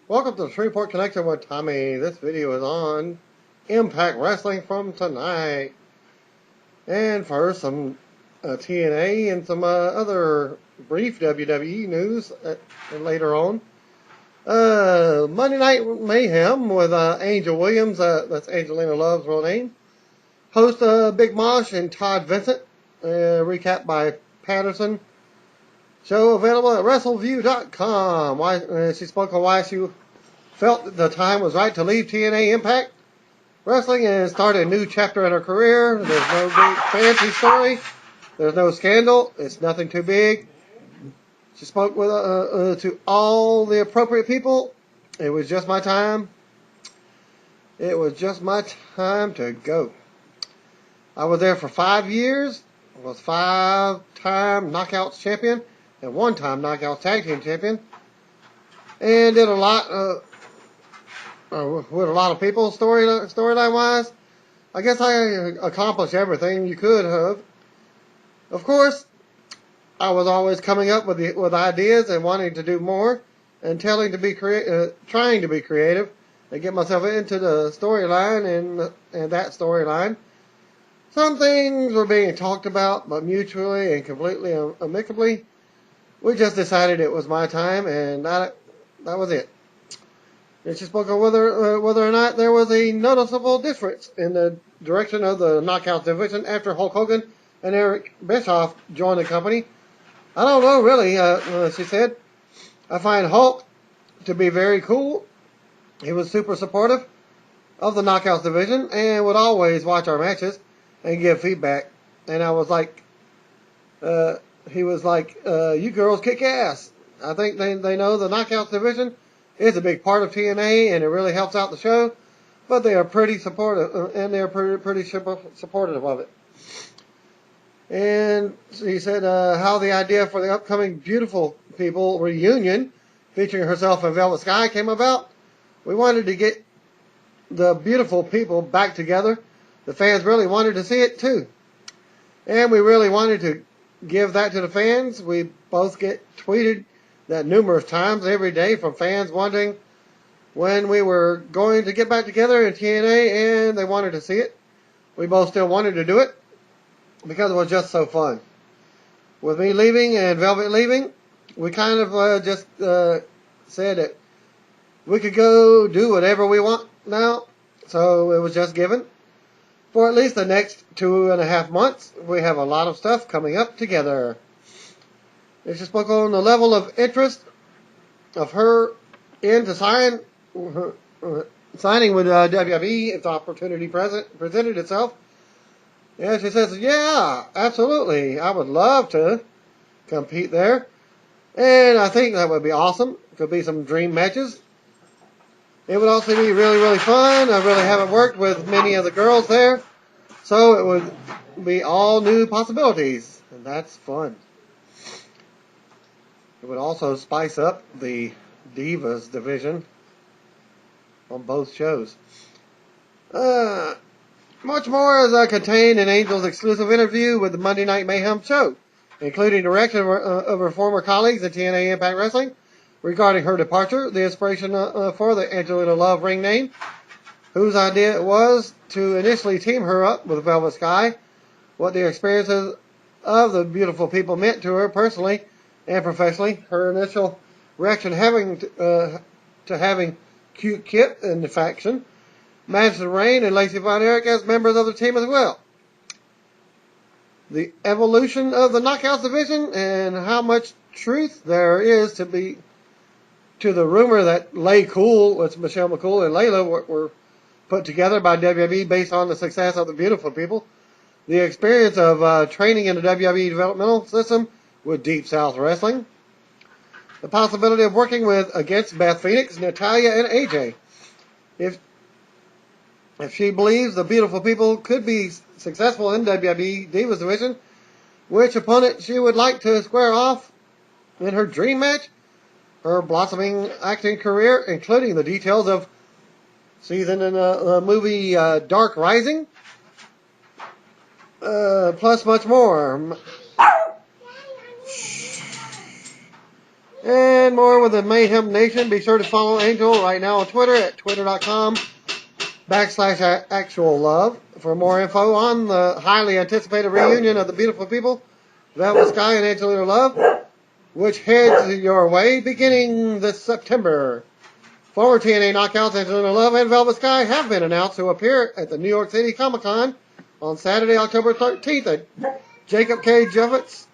Welcome to the Shreveport Connection with Tommy. This video is on Impact Wrestling from tonight. And first, some TNA and some other brief WWE news later on. Monday Night Mayhem with Angel Williams, that's Angelina Love's real name. Host Big Mosh and Todd Vincent. Recap by Patterson. Show available at WrestleView.com. She spoke on why she felt the time was right to leave TNA Impact Wrestling and start a new chapter in her career. There's no big fancy story. There's no scandal. It's nothing too big. She spoke with to all the appropriate people. It was just my time. It was just my time to go. I was there for 5 years. I was 5-time Knockouts champion and 1-time Knockouts tag team champion. And did a lot with a lot of people storyline wise. I guess I accomplished everything you could have. Of course, I was always coming up with ideas and wanting to do more and trying to be creative and get myself into the storyline and that storyline. Some things were being talked about, but mutually and completely amicably, we just decided it was my time, and that was it. And she spoke on whether or not there was a noticeable difference in the direction of the Knockouts division after Hulk Hogan and Eric Bischoff joined the company. I don't know, really, she said. I find Hulk to be very cool. He was super supportive of the Knockouts division and would always watch our matches and give feedback. And I was like, he was like, you girls kick ass. I think they know the Knockouts division is a big part of TNA and it really helps out the show. But they are pretty supportive, and they are pretty supportive of it. And she said how the idea for the upcoming Beautiful People reunion featuring herself and Velvet Sky came about. We wanted to get the Beautiful People back together. The fans really wanted to see it too. And we really wanted to give that to the fans. We both get tweeted that numerous times every day from fans wondering when we were going to get back together in TNA, and they wanted to see it. We both still wanted to do it because it was just so fun. With me leaving and Velvet leaving, we kind of just said that we could go do whatever we want now. So it was just given. For at least the next 2.5 months, we have a lot of stuff coming up together. She spoke on the level of interest of her into signing with WWE if the opportunity presented itself. And she says, yeah, absolutely. I would love to compete there. And I think that would be awesome. Could be some dream matches. It would also be really, really fun. I really haven't worked with many of the girls there. So it would be all new possibilities. And that's fun. It would also spice up the Divas division on both shows. Much more is contained in Angel's exclusive interview with the Monday Night Mayhem show, including direction of her former colleagues at TNA Impact Wrestling regarding her departure, the inspiration for the Angelina Love ring name, whose idea it was to initially team her up with Velvet Sky, what the experiences of the Beautiful People meant to her personally and professionally, her initial reaction to having Cute Kip in the faction, Madison Rayne and Lacey Von Erich as members of the team as well. The evolution of the Knockouts division and how much truth there is to the rumor that Lay Cool, with Michelle McCool and Layla, were put together by WWE based on the success of the Beautiful People. The experience of training in the WWE developmental system with Deep South Wrestling. The possibility of working against Beth Phoenix, Natalya, and AJ. If she believes the Beautiful People could be successful in WWE Divas division, which opponent she would like to square off in her dream match, her blossoming acting career, including the details of season in the movie Dark Rising, plus much more. And more with the Mayhem Nation. Be sure to follow Angel right now on Twitter at twitter.com/actual love for more info on the highly anticipated reunion of the beautiful people, Velvet Sky and Angelina Love, which heads your way beginning this September. Former TNA Knockouts Angelina Love and Velvet Sky have been announced to appear at the New York City Comic Con on Saturday, October 13th at Jacob K. Javits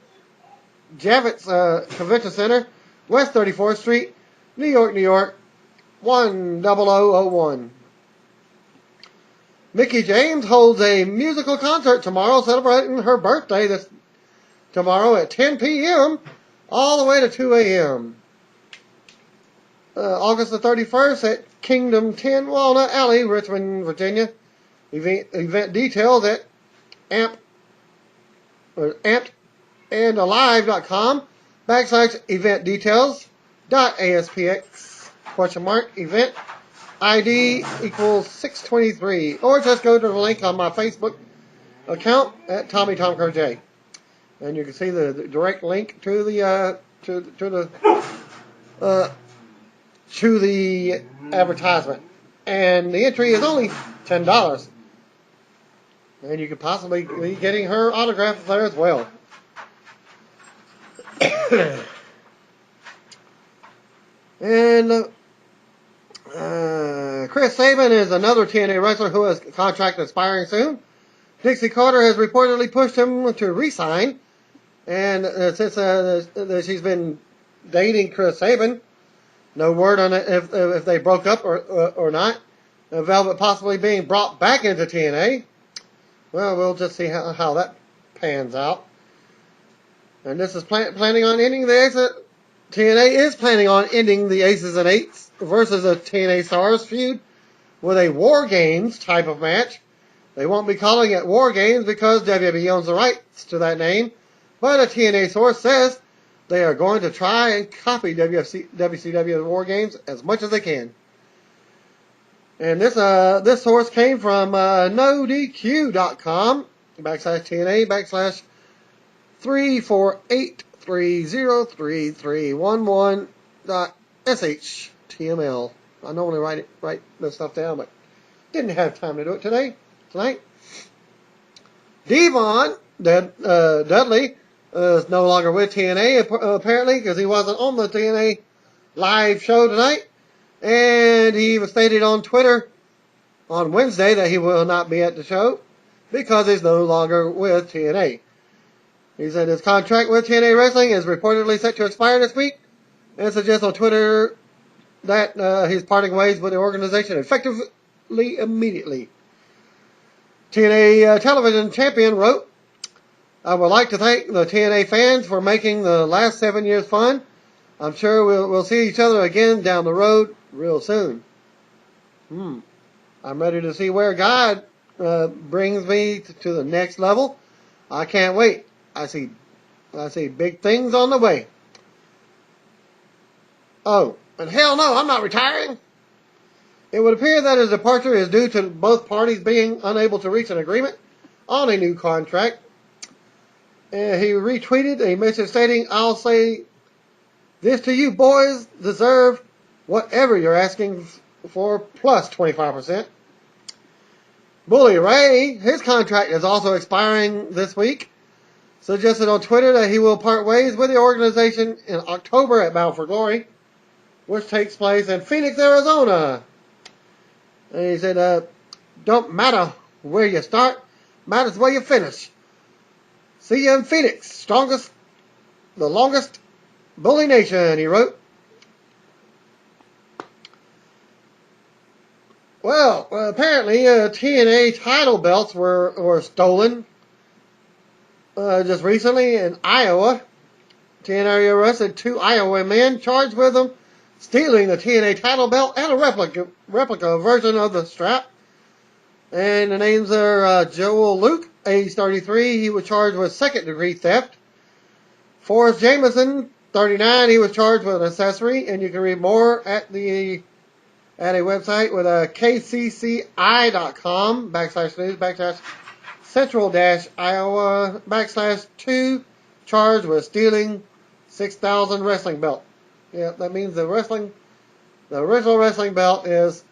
Convention Center, West 34th Street, New York, New York, 10001. Mickie James holds a musical concert tomorrow celebrating her birthday tomorrow at 10 p.m. all the way to 2 a.m. August the 31st at Kingdom 10 Walnut Alley, Richmond, Virginia. Event details at ampandalive.com/event details.aspx ? Event ID equals 623, or just go to the link on my Facebook account at Tommy Tom Crow J, and you can see the direct link to the advertisement. And the entry is only $10, and you could possibly be getting her autograph there as well. And Chris Sabin is another TNA wrestler who has contract expiring soon. Dixie Carter has reportedly pushed him to re-sign, and since she's been dating Chris Sabin, no word on it if they broke up or not. Velvet possibly being brought back into TNA. Well, we'll just see how that pans out. And this is planning on ending the Aces. TNA is planning on ending the Aces and Eights versus the TNA Stars feud with a War Games type of match. They won't be calling it War Games because WWE owns the rights to that name, but a TNA source says they are going to try and copy WCW War Games as much as they can. And this source came from NoDQ.com /348303311.shtml. I normally write this stuff down, but didn't have time to do it tonight. Devon Dudley is no longer with TNA apparently because he wasn't on the TNA live show tonight, and he was stated on Twitter on Wednesday that he will not be at the show because he's no longer with TNA. He said his contract with TNA Wrestling is reportedly set to expire this week, and suggests on Twitter that he's parting ways with the organization effectively immediately. TNA television champion wrote, "I would like to thank the TNA fans for making the last 7 years fun. I'm sure we'll see each other again down the road real soon. I'm ready to see where God brings me to the next level. I can't wait. I see big things on the way. Oh, and hell no, I'm not retiring." It would appear that his departure is due to both parties being unable to reach an agreement on a new contract. He retweeted a message stating, "I'll say this to you boys, deserve whatever you're asking for plus 25%. Bully Ray, his contract is also expiring this week, suggested on Twitter that he will part ways with the organization in October at Bound for Glory, which takes place in Phoenix, Arizona. And he said, "Don't matter where you start, matters where you finish. See you in Phoenix, the longest Bully Nation," he wrote. Well, apparently TNA title belts were stolen just recently in Iowa. TNA arrested 2 Iowa men charged with them stealing the TNA title belt and a replica version of the strap. And the names are Joel Luke, age 33. He was charged with second-degree theft. Forrest Jameson, 39. He was charged with an accessory. And you can read more at a website with kcci.com /news/central-iowa /2 charged with stealing 6,000 wrestling belt. Yeah, that means the original wrestling belt was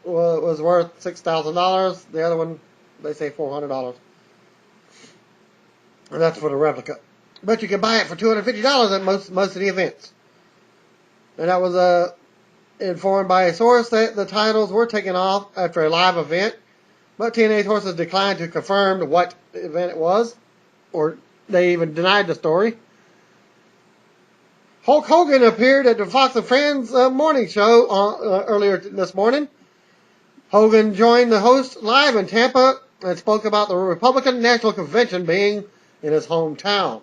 worth $6,000. The other one, they say $400, and that's for the replica. But you can buy it for $250 at most of the events. And that was informed by a source that the titles were taken off after a live event, but TNA sources declined to confirm what event it was, or they even denied the story. Hulk Hogan appeared at the Fox and Friends morning show earlier this morning. Hogan joined the host live in Tampa and spoke about the Republican National Convention being in his hometown.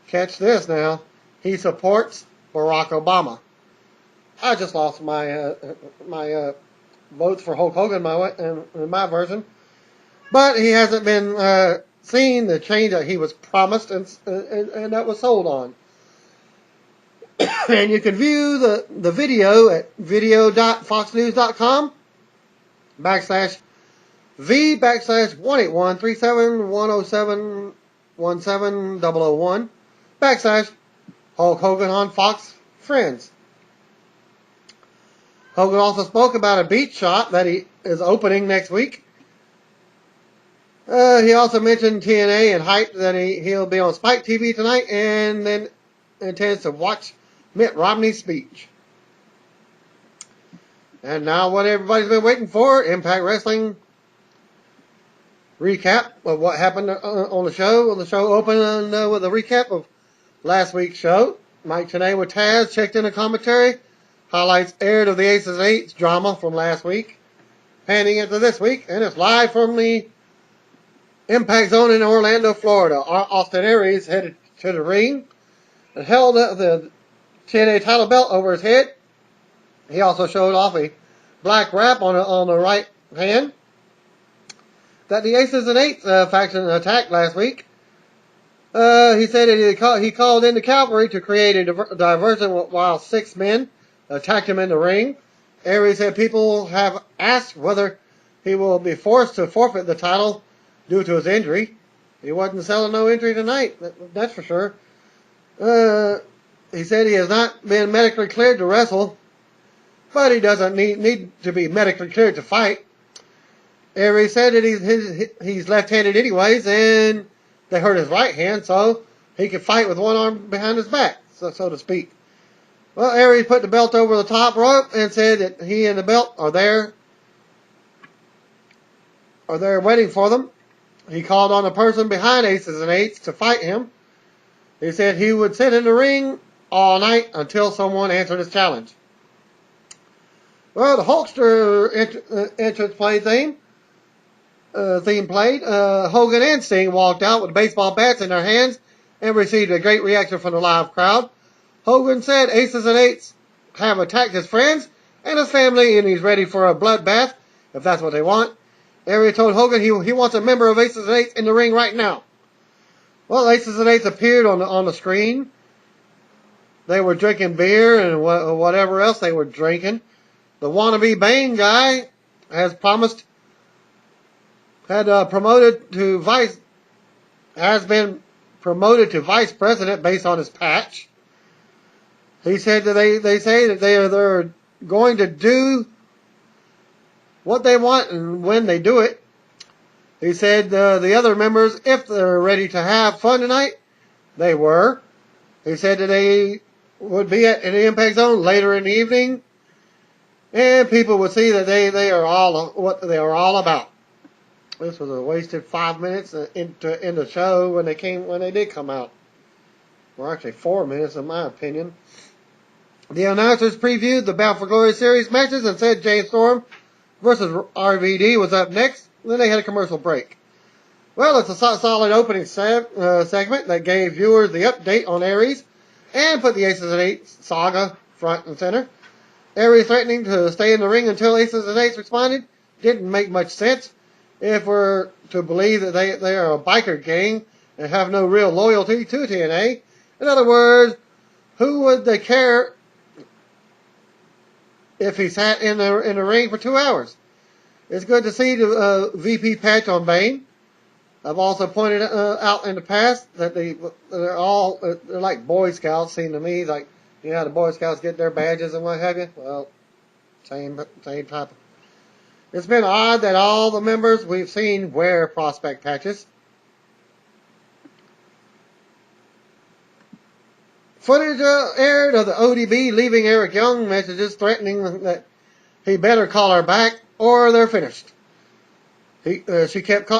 Catch this now. He supports Barack Obama. I just lost my votes for Hulk Hogan in my version. But he hasn't been seen the change that he was promised and that was sold on. And you can view the video at video.foxnews.com /V/1813710717101 /Hulk Hogan on Fox Friends. Hogan also spoke about a beach shop that he is opening next week. He also mentioned TNA and hyped that he'll be on Spike TV tonight and then intends to watch Mitt Romney's speech. And now what everybody's been waiting for, Impact Wrestling recap of what happened on the show. The show opened with a recap of last week's show. Mike Tenay with Taz checked in a commentary. Highlights aired of the Aces and Eights drama from last week. Panning into this week, and it's live from the Impact Zone in Orlando, Florida. Austin Aries headed to the ring and held the TNA title belt over his head. He also showed off a black wrap on the right hand that the Aces and Eights faction attacked last week. He said that he called in the cavalry to create a diversion while 6 men attacked him in the ring. Aries said people have asked whether he will be forced to forfeit the title due to his injury. He wasn't selling no injury tonight, that's for sure. He said he has not been medically cleared to wrestle, but he doesn't need to be medically cleared to fight. Aries said that he's left-handed anyways, and they hurt his right hand, so he can fight with one arm behind his back, so to speak. Well, Aries put the belt over the top rope and said that he and the belt are there waiting for them. He called on the person behind Aces and Eights to fight him. He said he would sit in the ring all night until someone answered his challenge. Well, the Hulkster entrance play theme played. Hogan and Sting walked out with baseball bats in their hands and received a great reaction from the live crowd. Hogan said Aces and Eights have attacked his friends and his family, and he's ready for a bloodbath if that's what they want. Aries told Hogan he wants a member of Aces and Eights in the ring right now. Well, Aces and Eights appeared on the screen. They were drinking beer and whatever else they were drinking. The wannabe Bane guy has been promoted to vice president based on his patch. He said that they say that they're going to do what they want and when they do it. He said the other members, if they're ready to have fun tonight, they were. He said that they would be in the Impact Zone later in the evening, and people would see that they are all what they are all about. This was a wasted 5 minutes in the show when they did come out. Or actually 4 minutes in my opinion. The announcers previewed the Bound for Glory series matches and said James Storm versus RVD was up next. Then they had a commercial break. Well, it's a solid opening segment that gave viewers the update on Aries and put the Aces and Eights saga front and center. Aries threatening to stay in the ring until Aces and Eights responded didn't make much sense if we're to believe that they are a biker gang and have no real loyalty to TNA. In other words, who would they care if he sat in the ring for 2 hours? It's good to see the VP patch on Bane. I've also pointed out in the past that they're like Boy Scouts, seem to me, like Yeah, the Boy Scouts get their badges and what have you. Well, same type. It's been odd that all the members we've seen wear prospect patches. Footage aired of the ODB leaving Eric Young messages threatening that he better call her back or they're finished. She kept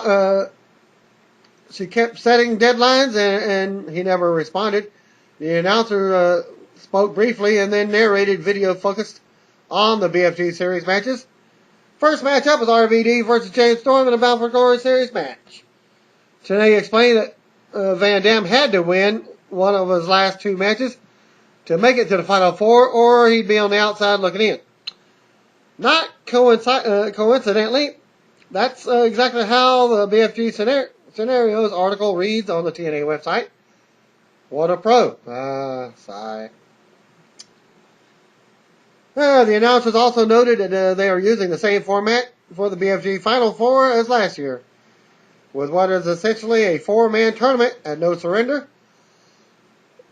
setting deadlines and he never responded. The announcer spoke briefly and then narrated video focused on the BFG Series matches. First matchup was RVD versus James Storm in a Bound for Glory Series match. Tenay explained that Van Dam had to win one of his last two matches to make it to the Final Four, or he'd be on the outside looking in. Not coincidentally, that's exactly how the BFG Scenarios article reads on the TNA website. What a pro. Sigh. The announcers also noted that they are using the same format for the BFG Final Four as last year, with what is essentially a four-man tournament at No Surrender,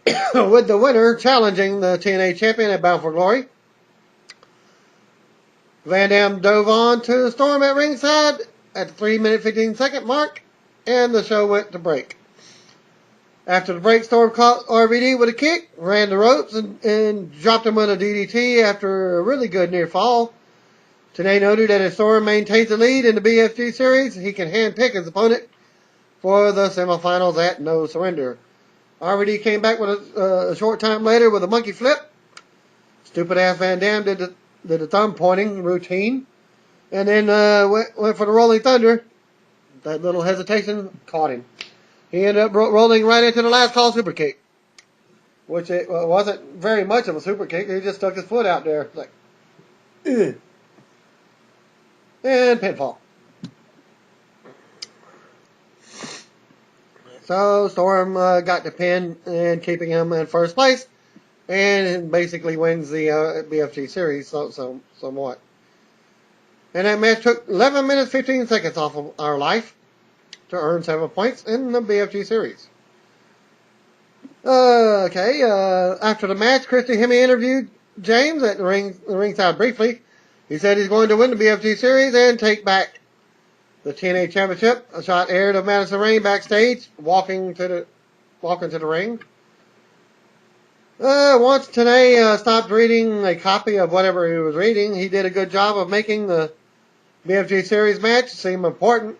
with the winner challenging the TNA champion at Bound for Glory. Van Dam dove on to Storm at ringside at the 3-minute 15-second mark, and the show went to break. After the break, Storm caught RVD with a kick, ran the ropes, and dropped him with a DDT after a really good near fall. Tenay noted that if Storm maintains the lead in the BFG series, he can handpick his opponent for the semifinals at No Surrender. RVD came back with a short time later with a monkey flip. Stupid ass Van Dam did the thumb pointing routine, and then went for the Rolling Thunder. That little hesitation caught him. He ended up rolling right into the last call super kick, which it wasn't very much of a super kick. He just stuck his foot out there like, ugh. And pinfall. So Storm got the pin and keeping him in first place, and basically wins the BFG series somewhat. And that match took 11 minutes 15 seconds off of our life to earn 7 points in the BFG series. After the match, Christy Hemme interviewed James at the ringside briefly. He said he's going to win the BFG series and take back the TNA championship. A shot aired of Madison Rayne backstage, walking to the ring. Once Tenay stopped reading a copy of whatever he was reading, he did a good job of making the BFG series match seem important,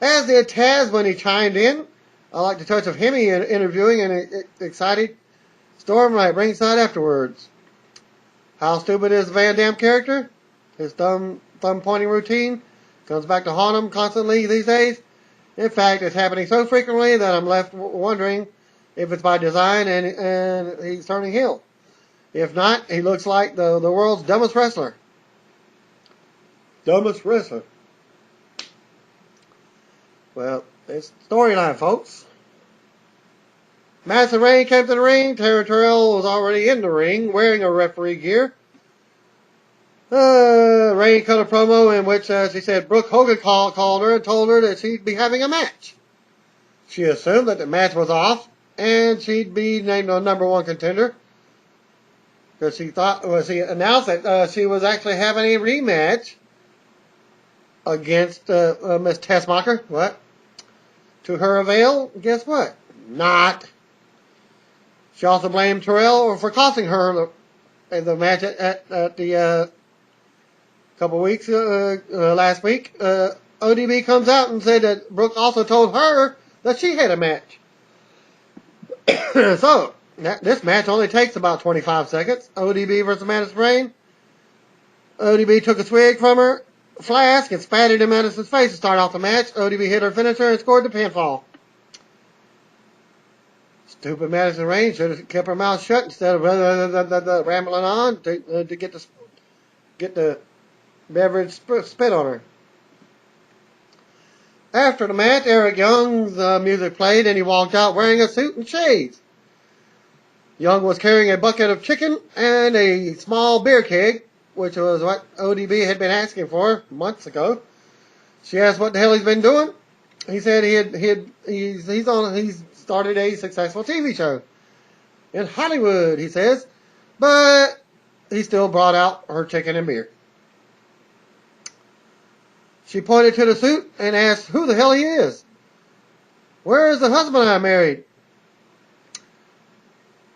as did Taz when he chimed in. I like the touch of Hemme interviewing and excited Storm at ringside afterwards. How stupid is the Van Dam character? His thumb pointing routine comes back to haunt him constantly these days. In fact, it's happening so frequently that I'm left wondering if it's by design and he's turning heel. If not, he looks like the world's dumbest wrestler. Dumbest wrestler. Well, it's storyline, folks. Madison Rayne came to the ring. Tara Terrell was already in the ring, wearing a referee gear. Rayne cut a promo in which she said Brooke Hogan called her and told her that she'd be having a match. She assumed that the match was off and she'd be named a number one contender, because she announced that she was actually having a rematch against Miss Tessmacher. What? To her avail, guess what? Not. She also blamed Terrell for costing her the match at the couple weeks last week. ODB comes out and said that Brooke also told her that she had a match. So this match only takes about 25 seconds. ODB versus Madison Rayne. ODB took a swig from her flask and spat it in Madison's face to start off the match. ODB hit her finisher and scored the pinfall. Stupid Madison Rayne should have kept her mouth shut instead of rambling on to get the beverage spit on her. After the match, Eric Young's music played and he walked out wearing a suit and shades. Young was carrying a bucket of chicken and a small beer keg, which was what ODB had been asking for months ago. She asked what the hell he's been doing. He said he's started a successful TV show in Hollywood, he says. but he still brought out her chicken and beer. She pointed to the suit and asked who the hell he is. Where is the husband I married?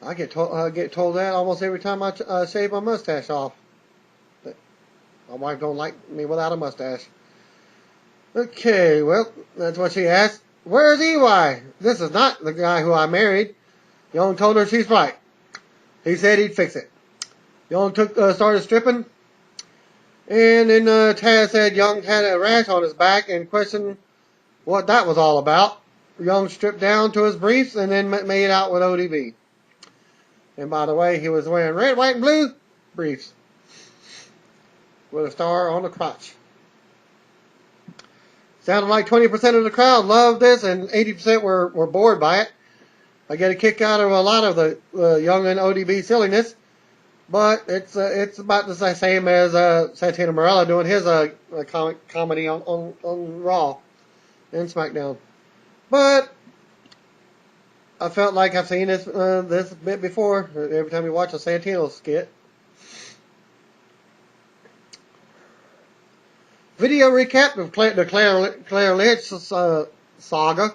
I get told that almost every time I shave my mustache off. My wife don't like me without a mustache. Okay, well, that's what she asked. Where's EY? This is not the guy who I married. Young told her she's right. He said he'd fix it. Young started stripping. And then Taz said Young had a rash on his back and questioned what that was all about. Young stripped down to his briefs and then made out with ODB. And by the way, he was wearing red, white, and blue briefs with a star on the crotch. Sounded like 20% of the crowd loved this and 80% were bored by it. I get a kick out of a lot of the Young and ODB silliness, but it's about the same as Santino Marella doing his comedy on Raw and SmackDown. But I felt like I've seen this bit before every time you watch a Santino skit. Video recap of the Claire Lynch saga.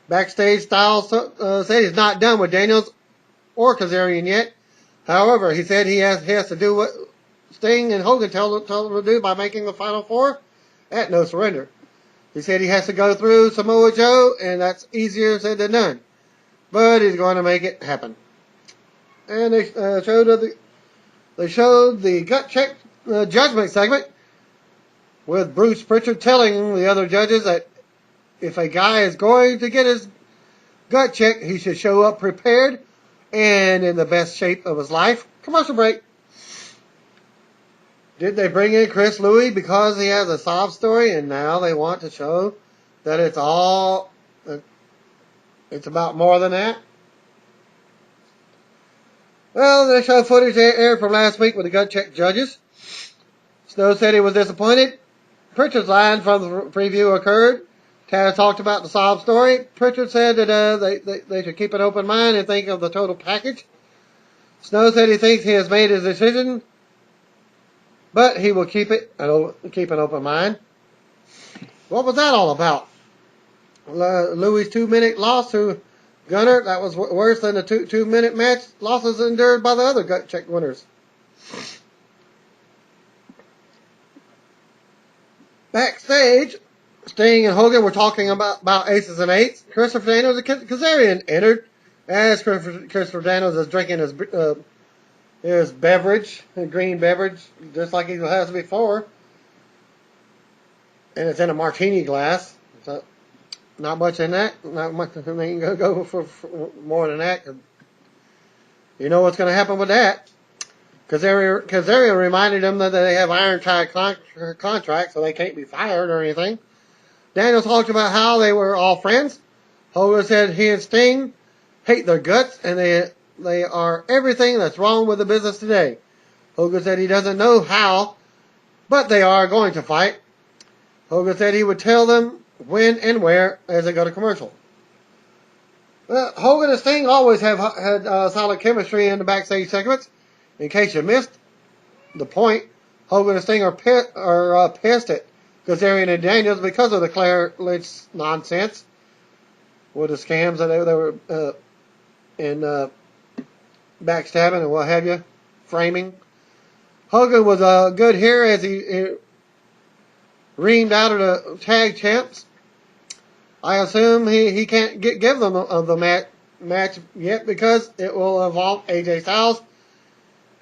Backstage, Styles said he's not done with Daniels or Kazarian yet. However, he said he has to do what Sting and Hogan told him to do by making the Final Four at No Surrender. He said he has to go through Samoa Joe, and that's easier said than done. But he's going to make it happen. And they showed the gut check judgment segment with Bruce Pritchard telling the other judges that if a guy is going to get his gut checked, he should show up prepared and in the best shape of his life. Commercial break. Did they bring in Chris Louis because he has a sob story and now they want to show that it's about more than that? Well, they show footage aired from last week with the gut check judges. Snow said he was disappointed. Pritchard's line from the preview occurred. Taz talked about the sob story. Pritchard said that they should keep an open mind and think of the total package. Snow said he thinks he has made his decision, but he will keep an open mind. What was that all about? Louis' 2-minute loss to Gunner, that was worse than the 2-minute match losses endured by the other gut check winners. Backstage, Sting and Hogan were talking about aces and eights. Christopher Daniels and Kazarian entered as Christopher Daniels is drinking his beverage, a green beverage, just like he has before. And it's in a martini glass. So not much in that. Not much. I mean, go for more than that. You know what's going to happen with that. Kazarian reminded them that they have iron-tied contracts, so they can't be fired or anything. Daniels talked about how they were all friends. Hogan said he and Sting hate their guts, and they are everything that's wrong with the business today. Hogan said he doesn't know how, but they are going to fight. Hogan said he would tell them when and where as they go to commercial. Well, Hogan and Sting always have had solid chemistry in the backstage segments. In case you missed the point, Hogan and Sting are pissed at Kazarian and Daniels because of the Claire Lynch nonsense with the scams that they were in backstabbing and what have you, framing. Hogan was good here as he reamed out of the tag champs. I assume he can't give them the match yet because it will involve AJ Styles.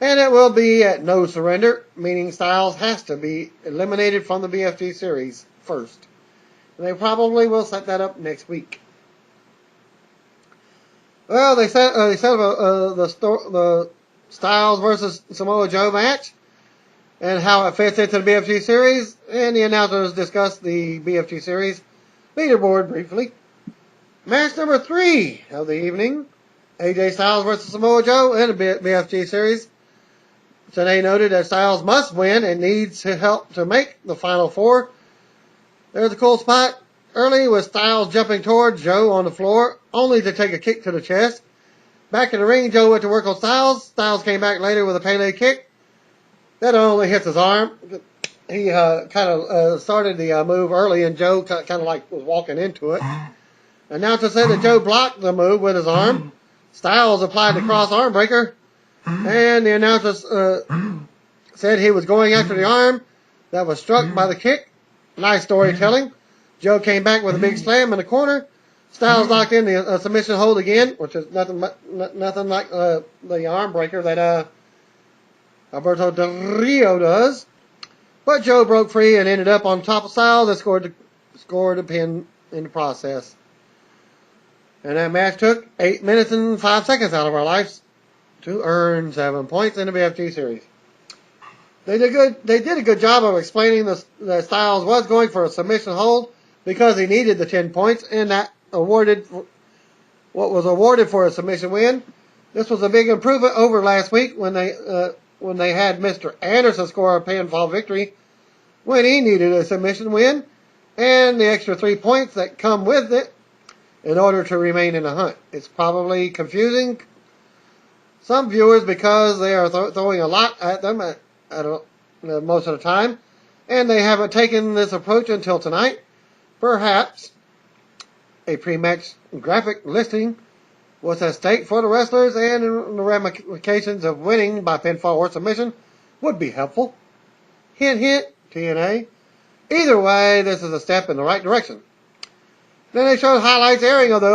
And it will be at No Surrender, meaning Styles has to be eliminated from the BFG series first. And they probably will set that up next week. Well, they set up the Styles versus Samoa Joe match and how it fits into the BFG series. And the announcers discussed the BFG series leaderboard briefly. Match number 3 of the evening, AJ Styles versus Samoa Joe in the BFG series. Today noted that Styles must win and needs help to make the Final Four. There's a cool spot early with Styles jumping toward Joe on the floor, only to take a kick to the chest. Back in the ring, Joe went to work on Styles. Styles came back later with a Pele kick. That only hits his arm. He kind of started the move early, and Joe kind of like was walking into it. Announcer said that Joe blocked the move with his arm. Styles applied the cross arm breaker, and the announcer said he was going after the arm that was struck by the kick. Nice storytelling. Joe came back with a big slam in the corner. Styles locked in the submission hold again, which is nothing like the arm breaker that Alberto Del Rio does. But Joe broke free and ended up on top of Styles and scored a pin in the process. And that match took 8 minutes and 5 seconds out of our lives to earn 7 points in the BFG series. They did a good job of explaining that Styles was going for a submission hold because he needed the 10 points, and that what was awarded for a submission win. This was a big improvement over last week when they had Mr. Anderson score a pinfall victory when he needed a submission win, and the extra 3 points that come with it in order to remain in the hunt. It's probably confusing some viewers because they are throwing a lot at them most of the time, and they haven't taken this approach until tonight. Perhaps a pre-match graphic listing was at stake for the wrestlers, and the ramifications of winning by pinfall or submission would be helpful. Hint, hint, TNA. Either way, this is a step in the right direction. Then they showed highlights airing of the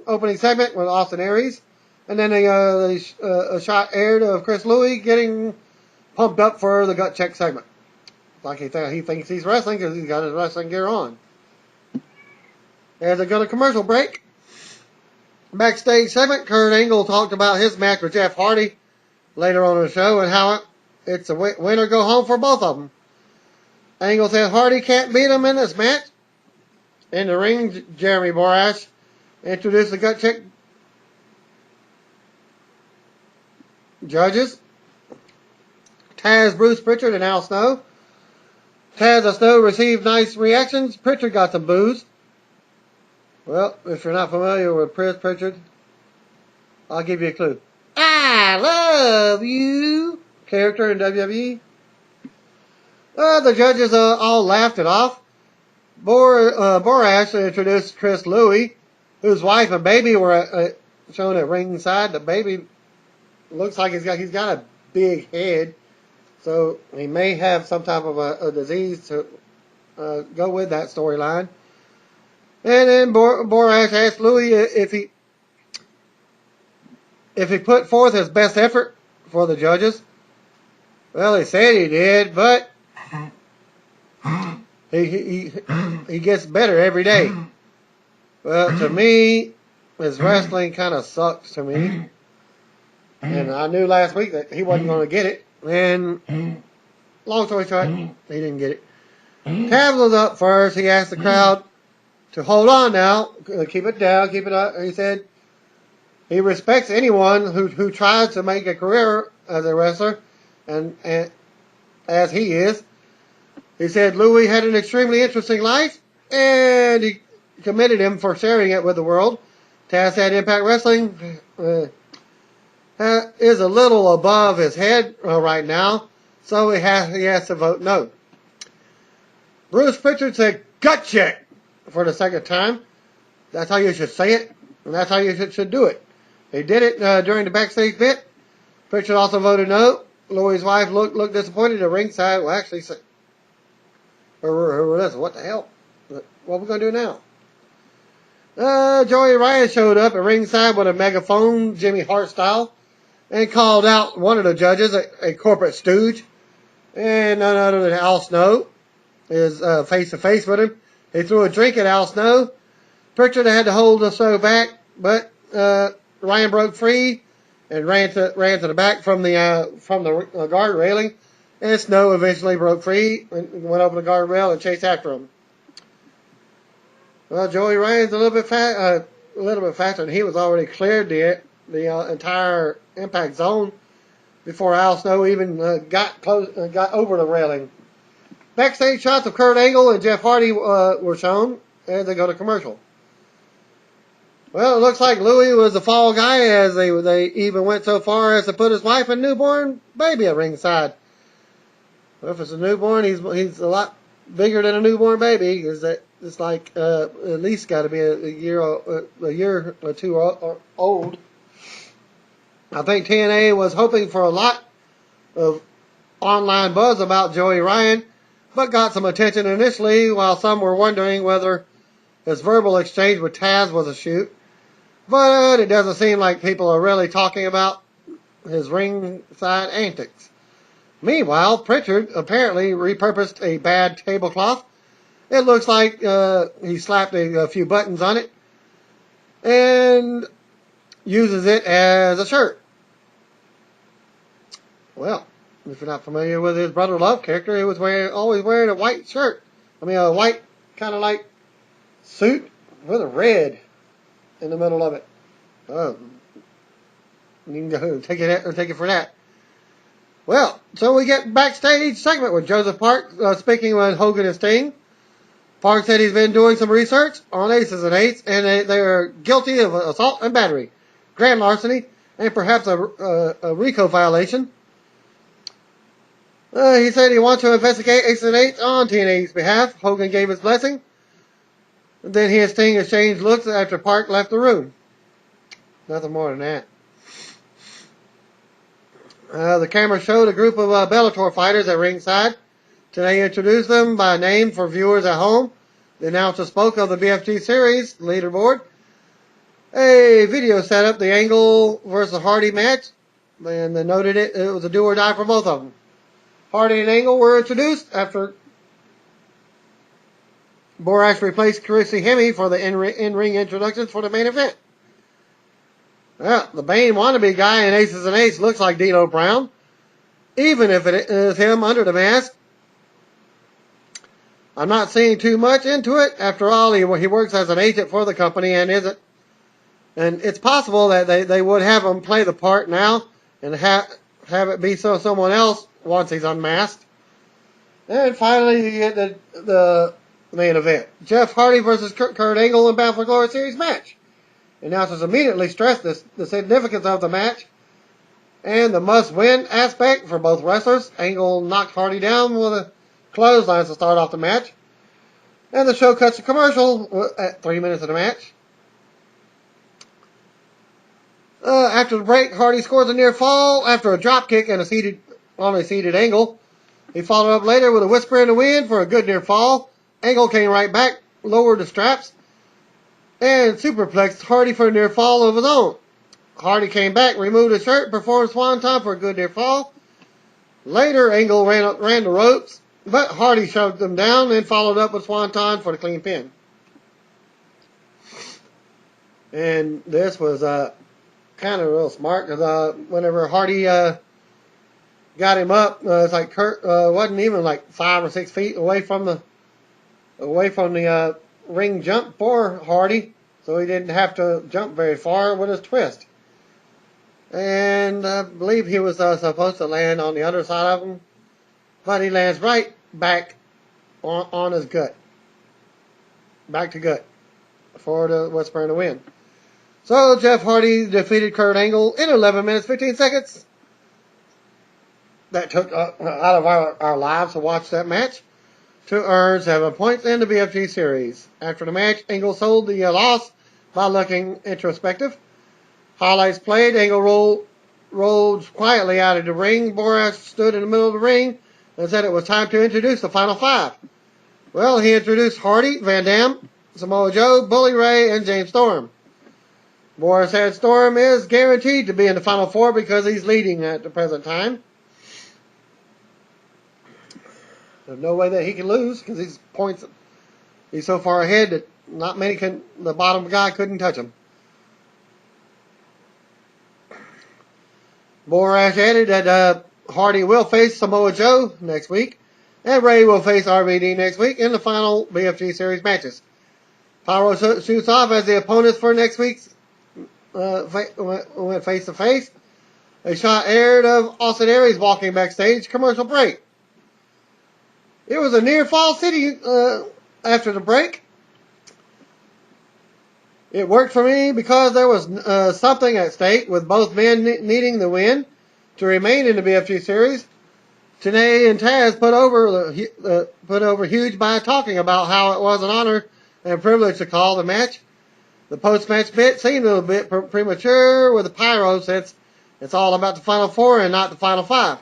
opening segment with Austin Aries, and then a shot aired of Chris Louis getting pumped up for the gut check segment. Like he thinks he's wrestling because he's got his wrestling gear on. As they go to commercial break, backstage segment, Kurt Angle talked about his match with Jeff Hardy later on in the show and how it's a win or go home for both of them. Angle said Hardy can't beat him in this match. In the ring, Jeremy Borash introduced the gut check judges. Taz, Bruce Pritchard, and Al Snow. Taz and Snow received nice reactions. Pritchard got some boos. Well, if you're not familiar with Pritchard, I'll give you a clue. I love you character in WWE. The judges all laughed it off. Borash introduced Chris Louis, whose wife and baby were shown at ringside. The baby looks like he's got a big head, so he may have some type of a disease to go with that storyline. And then Borash asked Louis if he put forth his best effort for the judges. Well, he said he did, but he gets better every day. Well, to me, his wrestling kind of sucks to me. And I knew last week that he wasn't going to get it. And long story short, he didn't get it. Taz was up first. He asked the crowd to hold on now, keep it down, keep it up. He said he respects anyone who tries to make a career as a wrestler, and as he is. He said Louis had an extremely interesting life, and he commended him for sharing it with the world. Taz said Impact Wrestling is a little above his head right now, so he has to vote no. Bruce Pritchard said gut check for the second time. That's how you should say it, and that's how you should do it. He did it during the backstage bit. Pritchard also voted no. Louis' wife looked disappointed at ringside. Well, actually, what the hell? What are we going to do now? Joey Ryan showed up at ringside with a megaphone, Jimmy Hart style, and called out one of the judges, a corporate stooge, and none other than Al Snow is face to face with him. He threw a drink at Al Snow. Pritchard had to hold the show back, but Ryan broke free and ran to the back from the guard railing, and Snow eventually broke free and went over the guard rail and chased after him. Well, Joey Ryan's a little bit faster, and he was already cleared the entire Impact zone before Al Snow even got over the railing. Backstage shots of Kurt Angle and Jeff Hardy were shown as they go to commercial. Well, it looks like Louis was the fall guy, as they even went so far as to put his wife and newborn baby at ringside. Well, if it's a newborn, he's a lot bigger than a newborn baby. Is that it's like at least got to be a year or two old. I think TNA was hoping for a lot of online buzz about Joey Ryan, but got some attention initially, while some were wondering whether his verbal exchange with Taz was a shoot. But it doesn't seem like people are really talking about his ringside antics. Meanwhile, Pritchard apparently repurposed a bad tablecloth. It looks like he slapped a few buttons on it and uses it as a shirt. Well, if you're not familiar with his Brother Love character, he was always wearing a white shirt. I mean, a white kind of like suit with a red in the middle of it. You can go take it for that. Well, so we get backstage segment with Joseph Park speaking with Hogan and Sting. Park said he's been doing some research on aces and eights, and they are guilty of assault and battery, grand larceny, and perhaps a RICO violation. He said he wants to investigate aces and eights on TNA's behalf. Hogan gave his blessing. Then he and Sting exchanged looks after Park left the room. Nothing more than that. The camera showed a group of Bellator fighters at ringside. Today introduced them by name for viewers at home. The announcer spoke of the BFG series leaderboard. A video set up the Angle versus Hardy match, and they noted it was a do or die for both of them. Hardy and Angle were introduced after Borash replaced Chrissy Hemme for the in-ring introductions for the main event. Well, the Bane wannabe guy in Aces and Eights looks like Dino Brown, even if it is him under the mask. I'm not seeing too much into it. After all, he works as an agent for the company and it's possible that they would have him play the part now and have it be someone else once he's unmasked. And finally, you get the main event. Jeff Hardy versus Kurt Angle in Bound for Glory Series match. Announcers immediately stressed the significance of the match and the must-win aspect for both wrestlers. Angle knocked Hardy down with a clothesline to start off the match. And the show cuts to commercial at 3 minutes of the match. After the break, Hardy scores a near fall after a drop kick and on a seated Angle. He followed up later with a whisper in the wind for a good near fall. Angle came right back, lowered the straps, and superplexed Hardy for a near fall of his own. Hardy came back, removed his shirt, performed Swanton for a good near fall. Later, Angle ran the ropes, but Hardy shoved him down and followed up with Swanton for the clean pin. And this was kind of real smart, because whenever Hardy got him up, it's like Kurt wasn't even like 5 or 6 feet away from the ring jump for Hardy, so he didn't have to jump very far with his twist. And I believe he was supposed to land on the other side of him, but he lands right back on his gut. Back to gut for the whisper in the wind. So Jeff Hardy defeated Kurt Angle in 11 minutes 15 seconds. That took out of our lives to watch that match, to earn 7 points in the BFG series. After the match, Angle sold the loss by looking introspective. Highlights played. Angle rolled quietly out of the ring. Borash stood in the middle of the ring and said it was time to introduce the final 5. Well, he introduced Hardy, Van Dam, Samoa Joe, Bully Ray, and James Storm. Borash said Storm is guaranteed to be in the final 4 because he's leading at the present time. There's no way that he can lose because he's so far ahead that the bottom guy couldn't touch him. Borash added that Hardy will face Samoa Joe next week, and Ray will face RVD next week in the final BFG series matches. Pyro shoots off as the opponents for next week's went face to face. A shot aired of Austin Aries walking backstage. Commercial break. It was a near fall city after the break. It worked for me because there was something at stake with both men needing the win to remain in the BFG series. Tenay and Taz put over huge by talking about how it was an honor and privilege to call the match. The post-match bit seemed a little bit premature with the pyro since it's all about the Final Four and not the Final Five.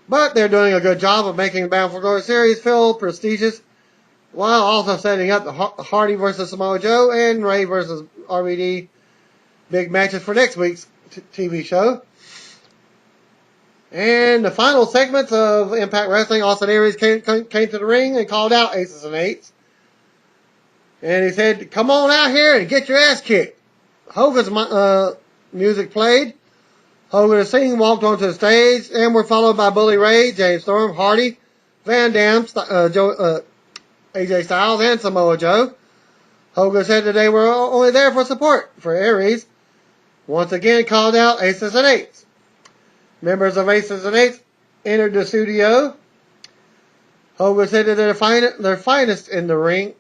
But they're doing a good job of making the Bound for Glory series feel prestigious while also setting up the Hardy versus Samoa Joe and Ray versus RVD big matches for next week's TV show. And the final segments of Impact Wrestling, Austin Aries came to the ring and called out Aces and Eights. And he said, "Come on out here and get your ass kicked." Hogan's music played. Hogan and Sting walked onto the stage and were followed by Bully Ray, James Storm, Hardy, Van Dam, AJ Styles, and Samoa Joe. Hogan said that they were only there for support for Aries. Once again called out Aces and Eights. Members of Aces and Eights entered the studio. Hogan said that their finest in the ring.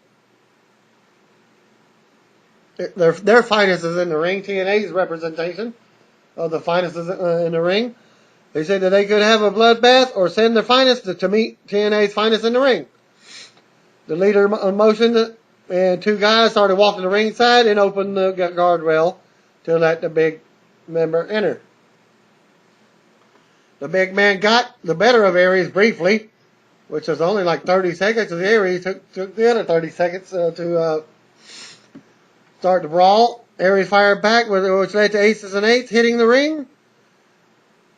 Their finest is in the ring. TNA's representation of the finest is in the ring. They said that they could have a bloodbath or send their finest to meet TNA's finest in the ring. The leader motioned and two guys started walking the ringside and opened the guardrail to let the big member enter. The big man got the better of Aries briefly, which was only like 30 seconds, and Aries took the other 30 seconds to start the brawl. Aries fired back, which led to Aces and Eights hitting the ring.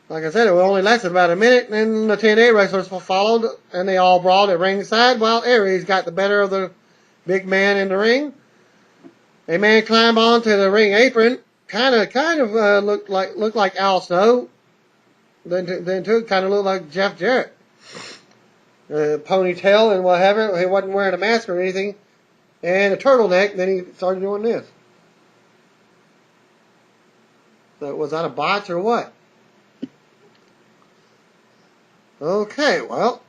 Like I said, it only lasted about a minute, and then the TNA wrestlers followed, and they all brawled at ringside, while Aries got the better of the big man in the ring. A man climbed onto the ring apron, kind of looked like Al Snow. Then too, kind of looked like Jeff Jarrett. Ponytail and whatever. He wasn't wearing a mask or anything. And a turtleneck. Then he started doing this. So was that a botch or what? Okay, well.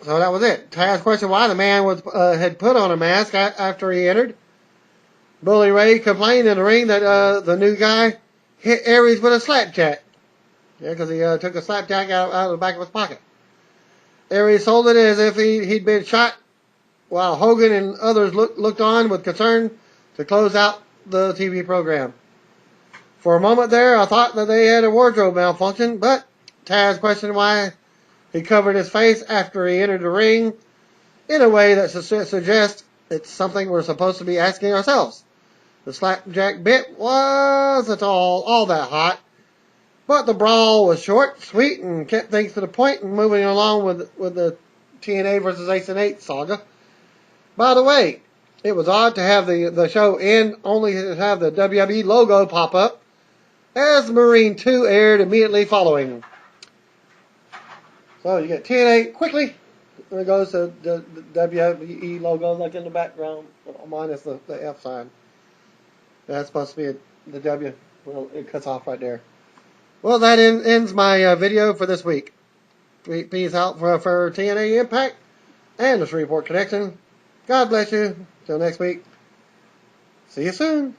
So that was it. Taz questioned why the man had put on a mask after he entered. Bully Ray complained in the ring that the new guy hit Aries with a slapjack. Yeah, because he took a slapjack out of the back of his pocket. Aries sold it as if he'd been shot, while Hogan and others looked on with concern to close out the TV program. For a moment there, I thought that they had a wardrobe malfunction, but Taz questioned why he covered his face after he entered the ring in a way that suggests it's something we're supposed to be asking ourselves. The slapjack bit wasn't all that hot. But the brawl was short, sweet, and kept things to the point and moving along with the TNA versus Ace and Eight saga. By the way, it was odd to have the show end only to have the WWE logo pop up, as Marine 2 aired immediately following. So you get TNA quickly. There goes the WWE logo like in the background, minus the F sign. That's supposed to be the W. Well, it cuts off right there. Well, that ends my video for this week. Peace out for TNA Impact and the Shreveport Connection. God bless you. Till next week. See you soon.